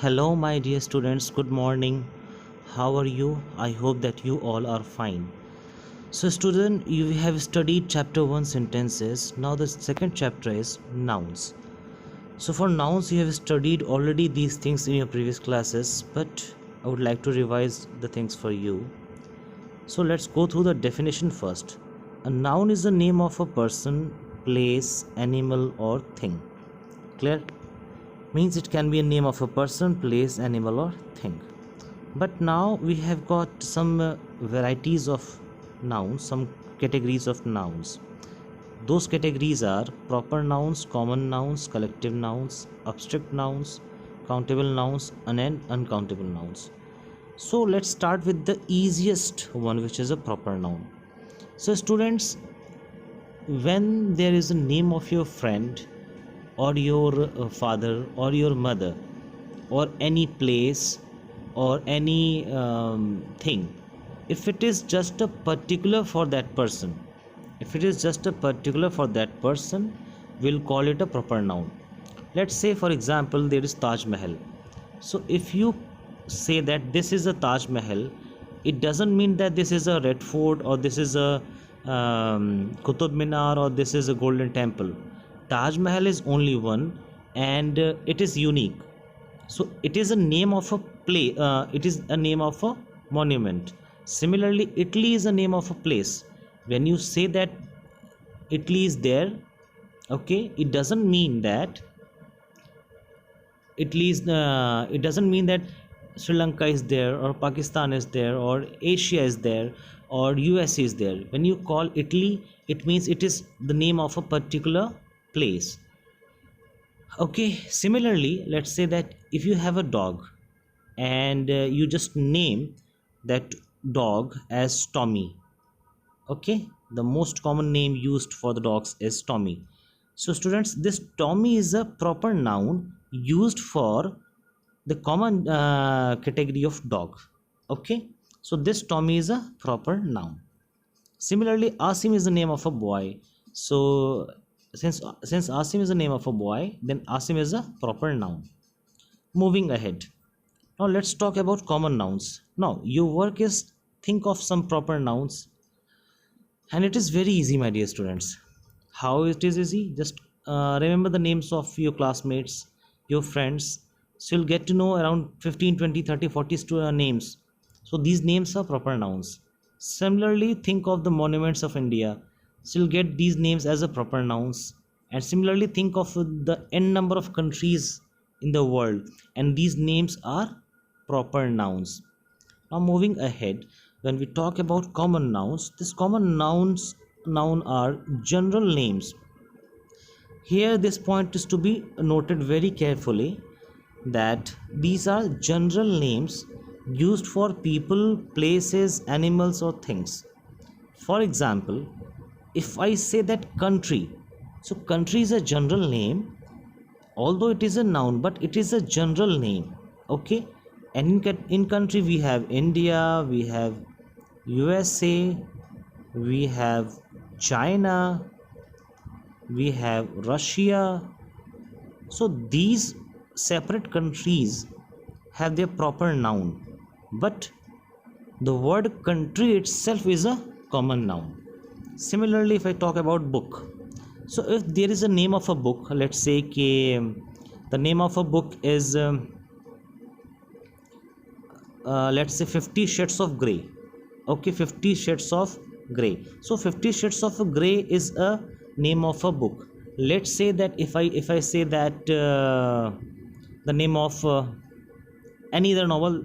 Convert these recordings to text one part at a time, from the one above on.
Hello, my dear students. Good morning. How are you? I hope that you all are fine. So, student, you have studied chapter 1 sentences. Now, the second chapter is nouns. So, for nouns, you have studied already these things in your previous classes, but I would like to revise the things for you. So, let's go through the definition first. A noun is the name of a person, place, animal, or thing. Clear? Means it can be a name of a person, place, animal, or thing. But now we have got some varieties of nouns, some categories of nouns. Those categories are proper nouns, common nouns, collective nouns, abstract nouns, countable nouns, and uncountable nouns. So let's start with the easiest one, which is a proper noun. So students, when there is a name of your friend or your father or your mother or any place or any thing, if it is just a particular for that person, if it is just a particular for that person, we'll call it a proper noun. Let's say for example there is Taj Mahal. So if you say that this is a Taj Mahal, it doesn't mean that this is a Red Fort or this is a Qutub Minar or this is a Golden Temple. Taj Mahal is only one, and it is unique. So it is a name of a play. It is a name of a monument. Similarly, Italy is a name of a place. When you say that Italy is there, okay, it doesn't mean that it doesn't mean that Sri Lanka is there or Pakistan is there or Asia is there or US is there. When you call Italy, it means it is the name of a particular place. Okay, similarly, let's say that if you have a dog and you just name that dog as Tommy. Okay, the most common name used for the dogs is Tommy. So students, this Tommy is a proper noun used for the common category of dog. Okay, so this Tommy is a proper noun. Similarly, Asim is the name of a boy. So since Asim is the name of a boy, then Asim is a proper noun. Moving ahead, now let's talk about common nouns. Now your work is think of some proper nouns, and it is very easy, my dear students. How it is easy? Just remember the names of your classmates, your friends. So you'll get to know around 15, 20, 30, 40 names. So these names are proper nouns. Similarly, think of the monuments of India. So you'll get these names as a proper nouns. And similarly, think of the n number of countries in the world, and these names are proper nouns. Now moving ahead, when we talk about common nouns, these common noun are general names. Here this point is to be noted very carefully, that these are general names used for people, places, animals, or things. For example, if I say that country, so country is a general name, although it is a noun, but it is a general name. Okay, and in country we have India, we have USA, we have China, we have Russia. So these separate countries have their proper noun, but the word country itself is a common noun. Similarly, if I talk about book, so if there is a name of a book, let's say the name of a book is let's say 50 shades of gray. Okay, 50 shades of gray. So 50 shades of gray is a name of a book. Let's say that if I say that the name of any other novel,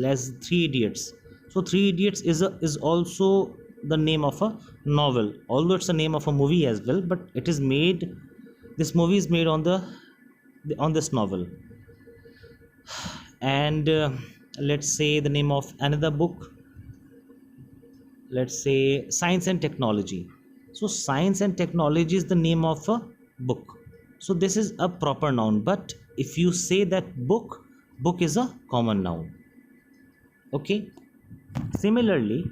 as Three Idiots. So Three Idiots is also the name of a novel, although it's a name of a movie as well, but it is made, this movie is made on the on this novel. And let's say the name of another book, let's say Science and Technology. So Science and Technology is the name of a book. So this is a proper noun, but if you say that book is a common noun. Okay, similarly,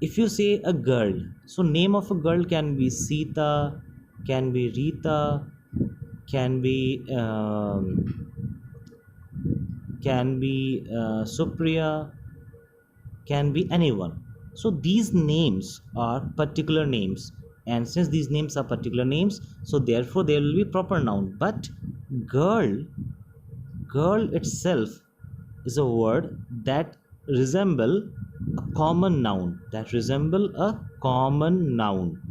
if you say a girl, so name of a girl can be Sita, can be Rita, can be can be Supriya, can be anyone. So these names are particular names, and since these names are particular names, so therefore there will be proper noun. But girl, girl itself is a word that resemble a common noun, that resemble a common noun.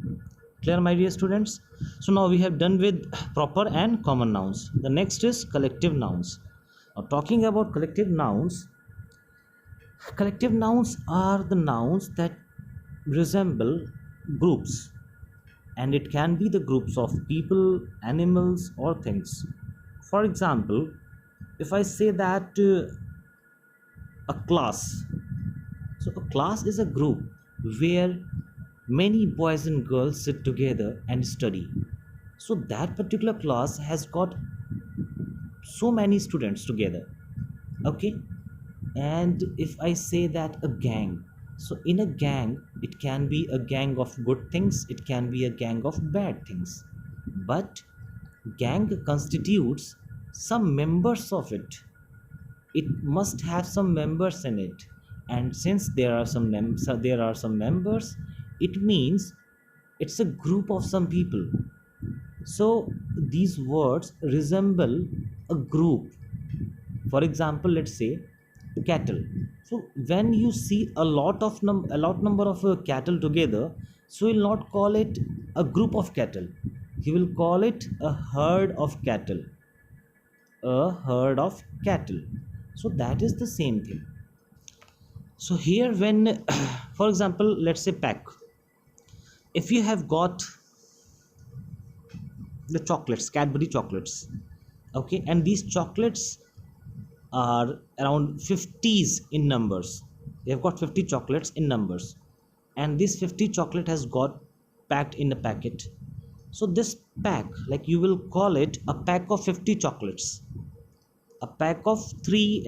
Clear, my dear students? So now we have done with proper and common nouns. The next is collective nouns. Now talking about collective nouns, collective nouns are the nouns that resemble groups, and it can be the groups of people, animals, or things. For example, if I say that a class, so a class is a group where many boys and girls sit together and study. So that particular class has got so many students together. Okay. And if I say that a gang, so in a gang it can be a gang of good things, it can be a gang of bad things, but gang constitutes some members of it. It must have some members in it, and since there are some members, it means it's a group of some people. So these words resemble a group. For example, let's say cattle. So when you see a lot number of cattle together, so you'll not call it a group of cattle, you will call it a herd of cattle, a herd of cattle. So that is the same thing. So here when for example, let's say pack. If you have got the chocolates, Cadbury chocolates, okay, and these chocolates are around 50s in numbers. They have got 50 chocolates in numbers, and this 50 chocolate has got packed in a packet. So this pack, like you will call it a pack of 50 chocolates, a pack of 3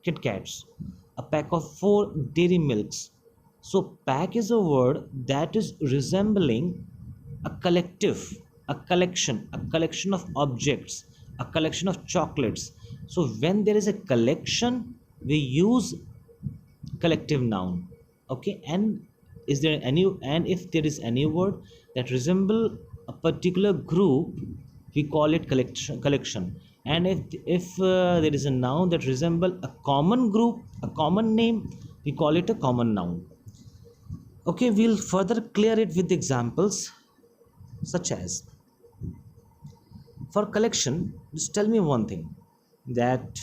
Kit Kats, a pack of 4 dairy milks. So pack is a word that is resembling a collective, a collection of objects, a collection of chocolates. So when there is a collection, we use collective noun. Okay. And is there any, and if there is any word that resemble a particular group, we call it collection. And if there is a noun that resemble a common group, a common name, we call it a common noun. Okay, we'll further clear it with examples such as, for collection, just tell me one thing, that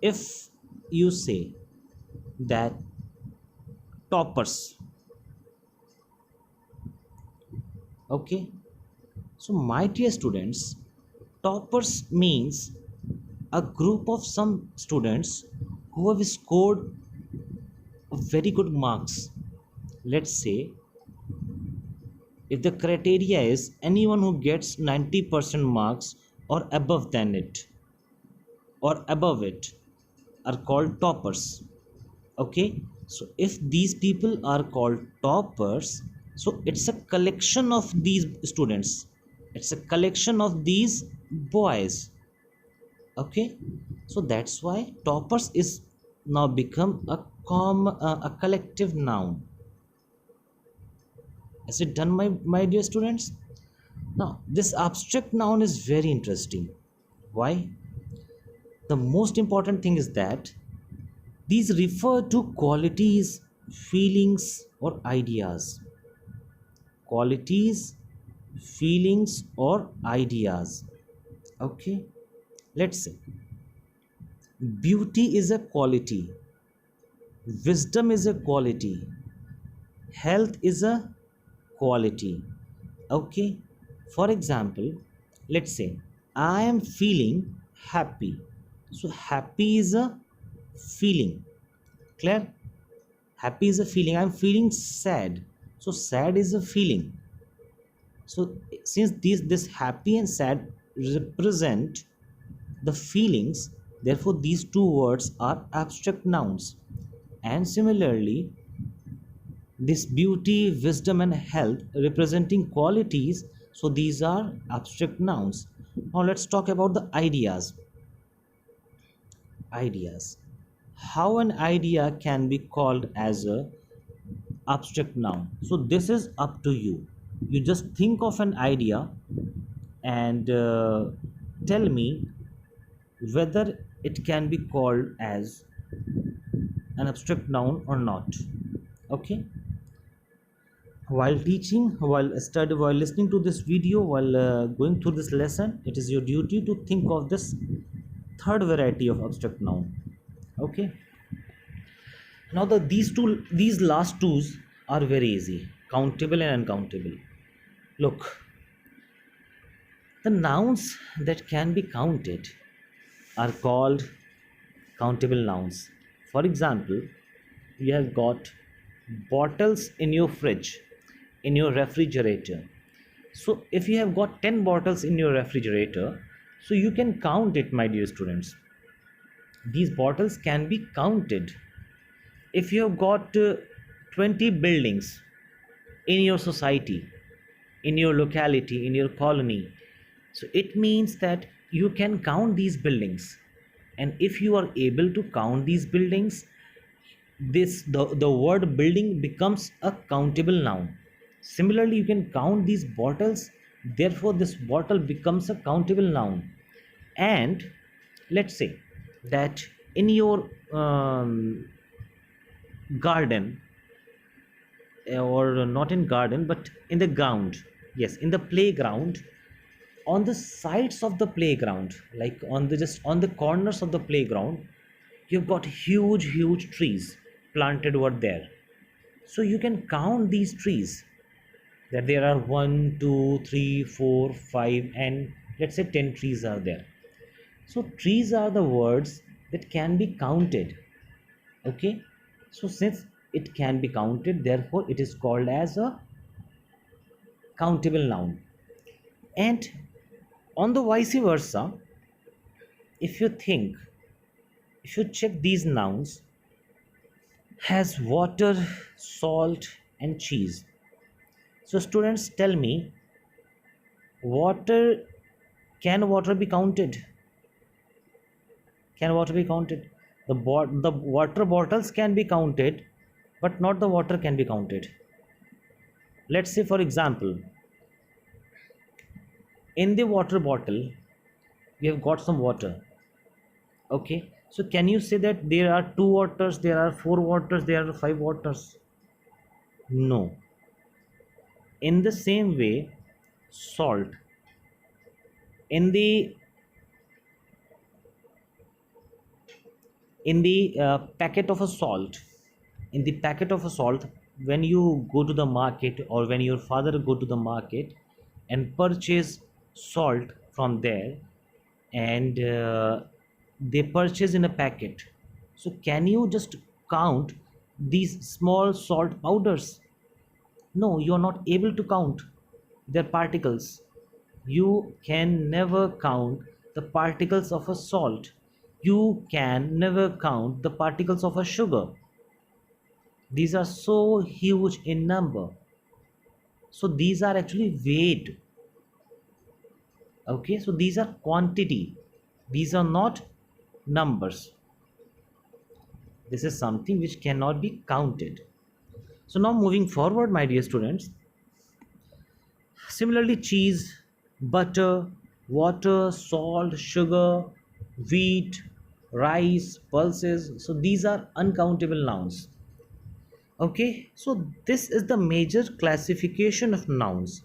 if you say that toppers, okay, so my dear students, toppers means a group of some students who have scored very good marks. Let's say if the criteria is anyone who gets 90% marks or above than it, or above it, are called toppers. Okay. So if these people are called toppers, so it's a collection of these students, it's a collection of these boys. Okay. So that's why toppers is now become a collective noun. Is it done, my dear students? Now this abstract noun is very interesting. Why? The most important thing is that these refer to qualities, feelings, or ideas. Qualities, feelings, or ideas. Okay. Let's say beauty is a quality, wisdom is a quality, health is a quality. Okay. For example, let's say I am feeling happy. So happy is a feeling. Clear? Happy is a feeling. I'm feeling sad. So sad is a feeling. So since this happy and sad represent the feelings, therefore these two words are abstract nouns. And similarly, this beauty, wisdom, and health representing qualities, So these are abstract nouns. Now let's talk about the ideas. Ideas. How an idea can be called as a abstract noun. So this is up to you. You just think of an idea and tell me whether it can be called as an abstract noun or not. Okay. While teaching, while listening to this video, while going through this lesson, it is your duty to think of this third variety of abstract noun. Okay. Now these last twos are very easy: countable and uncountable. Look, the nouns that can be counted are called countable nouns. For example, you have got bottles in your fridge, in your refrigerator. So if you have got 10 bottles in your refrigerator, so you can count it, my dear students. These bottles can be counted. If you have got 20 buildings in your society, in your locality, in your colony, so it means that you can count these buildings. And if you are able to count these buildings, the word building becomes a countable noun. Similarly, you can count these bottles, therefore this bottle becomes a countable noun. And let's say that in your garden, or not in garden but in the ground, yes, in the playground, on the sides of the playground, like on the just on the corners of the playground, you've got huge trees planted over there. So you can count these trees, that there are 1 2 3 4 5, and let's say 10 trees are there. So trees are the words that can be counted. Okay. So since it can be counted, therefore it is called as a countable noun. And on the vice versa, if you think, if you check these nouns, has water, salt and cheese. So students, tell me, water, can water be counted? Can water be counted? The water bottles can be counted, but not the water can be counted. Let's say, for example, in the water bottle, we have got some water. Okay. So can you say that there are 2 waters, there are 4 waters, there are 5 waters? No. In the same way, salt. In the packet of a salt, in the packet of a salt, when you go to the market, or when your father go to the market and purchase salt from there, and they purchase in a packet, so can you just count these small salt powders? No, you are not able to count their particles. You can never count the particles of a salt. You can never count the particles of a sugar. These are so huge in number. So these are actually weight. Okay, so these are quantity. These are not numbers. This is something which cannot be counted. So now moving forward, my dear students, similarly, cheese, butter, water, salt, sugar, wheat, rice, pulses. So these are uncountable nouns. Okay, so this is the major classification of nouns.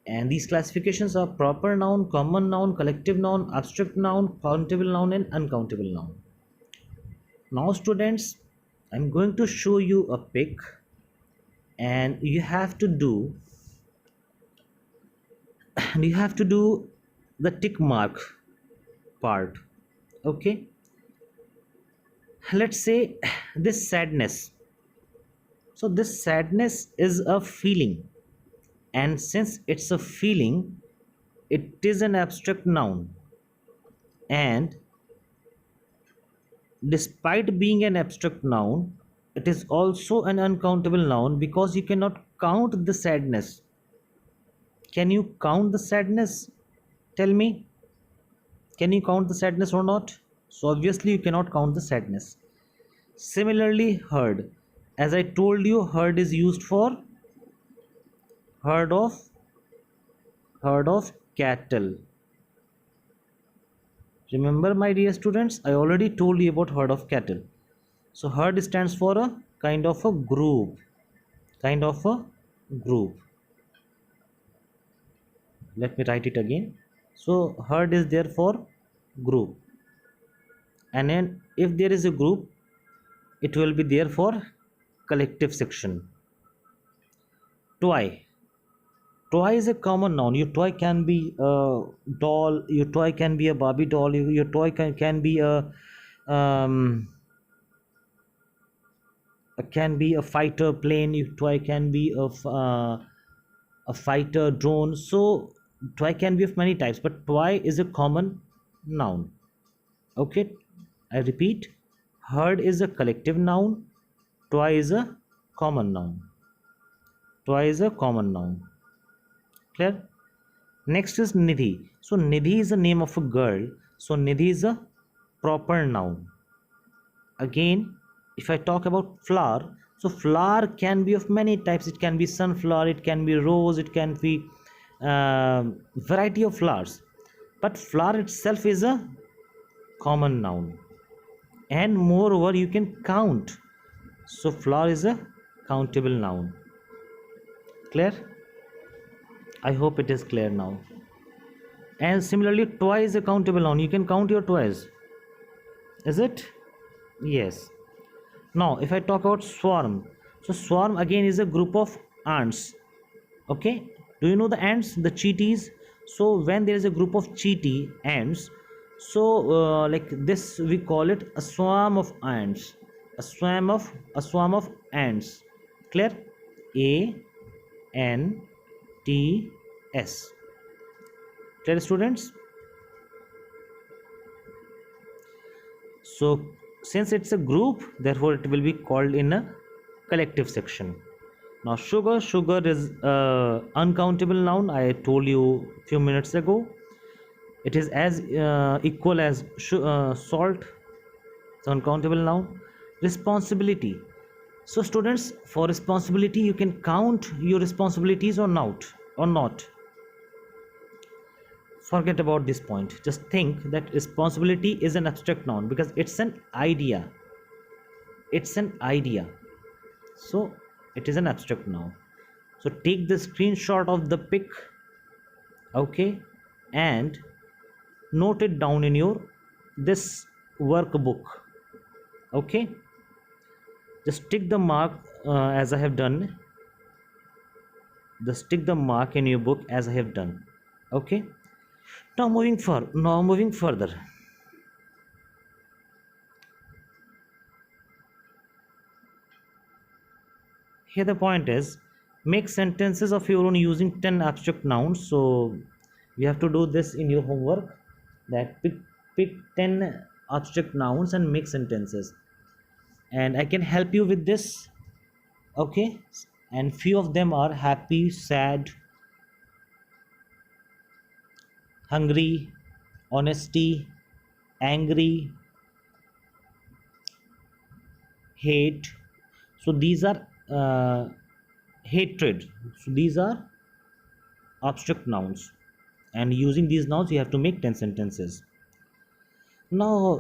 And these classifications are proper noun, common noun, collective noun, abstract noun, countable noun, and uncountable noun. Now, students, I'm going to show you a pic, and you have to do the tick mark part. Okay, let's say this sadness. So this sadness is a feeling, and since it's a feeling, it is an abstract noun. And despite being an abstract noun, it is also an uncountable noun, because you cannot count the sadness. Can you count the sadness? Tell me, can you count the sadness or not? So obviously you cannot count the sadness. Similarly, herd, as I told you, herd is used for herd of cattle. Remember, my dear students, I already told you about herd of cattle. So herd stands for a kind of a group, kind of a group. Let me write it again. So herd is there for group, and then if there is a group, it will be there for collective section. Toy, toy is a common noun. Your toy can be a doll, your toy can be a Barbie doll, your toy can be um, a fighter plane, your toy can be a fighter drone. So toy can be of many types, but toy is a common noun. Okay, I repeat, herd is a collective noun, toy is a common noun. Toy is a common noun. Clear? Next is Nidhi. So Nidhi is the name of a girl, so Nidhi is a proper noun. Again, if I talk about flower, so flower can be of many types. It can be sunflower, it can be rose, it can be variety of flowers, but flower itself is a common noun, and moreover you can count. So flower is a countable noun. Clear? I hope it is clear now. And similarly, toy is a countable noun. You can count your toys. Is it? Yes. Now, if I talk about swarm, so swarm again is a group of ants. Okay. Do you know the ants, the cheeties? So when there is a group of cheetee ants, so like this, we call it a swarm of ants. A swarm of ants. Clear? ANTS. Clear, students? So since it's a group, therefore it will be called in a collective section. Now sugar is uncountable noun. I told you few minutes ago. It is as equal as salt. It's uncountable noun. Responsibility. So students, for responsibility, you can count your responsibilities or not. Forget about this point. Just think that responsibility is an abstract noun because it's an idea. So it is an abstract noun. So take the screenshot of the pic, okay, and note it down in your this workbook. Okay, just tick the mark as I have done. Just tick the mark in your book as I have done. Okay. Now moving further. Here the point is, make sentences of your own using 10 abstract nouns. So you have to do this in your homework, that pick 10 abstract nouns and make sentences. And I can help you with this. Okay. And few of them are happy, sad, hungry, honesty, angry, hate. So these are hatred. So these are abstract nouns, and using these nouns you have to make 10 sentences. Now